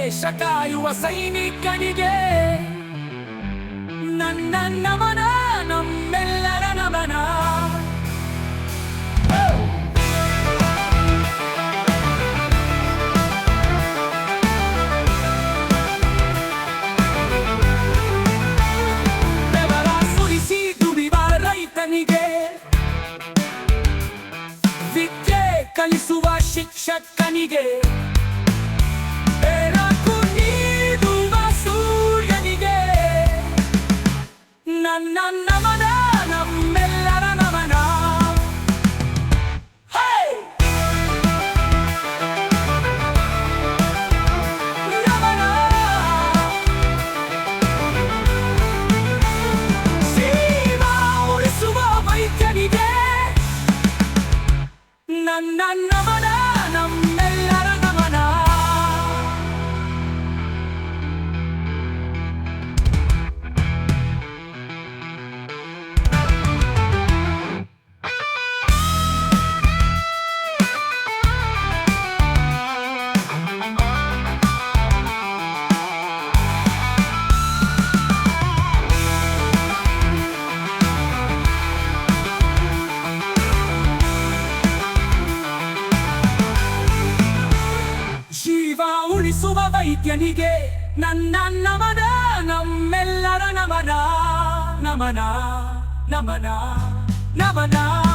ದೇಶ ಕಾಯುವ ಸೈನಿಕನಿಗೆ ನನ್ನ ನಮನ, ನಮ್ಮೆಲ್ಲರ ನಮನ. ಬೆವರ ಸುರಿಸಿ ದುಡಿವ ರೈತನಿಗೆ, ವಿದ್ಯೆ ಕಲಿಸುವ ಶಿಕ್ಷಕನಿಗೆ, ಬೆಳಕು ನೀಡುವ ಸೂರ್ಯನಿಗೆ ನನ್ನ ನಮನ, ನಮ್ಮೆಲ್ಲರ ನಮನ. ನಮನ. ಜೀವ ಉಳಿಸುವ ವೈದ್ಯನಿಗೆ ನನ್ನ ನಮನ, ನಮ್ಮೆಲ್ಲರ ನಮನ. ಜೀವ ಉಳಿಸುವ ವೈದ್ಯನಿಗೆ ನನ್ನ ನಮನ, ನಮ್ಮೆಲ್ಲರ ನಮನ. ನಮನ, ನಮನ, ನಮನ.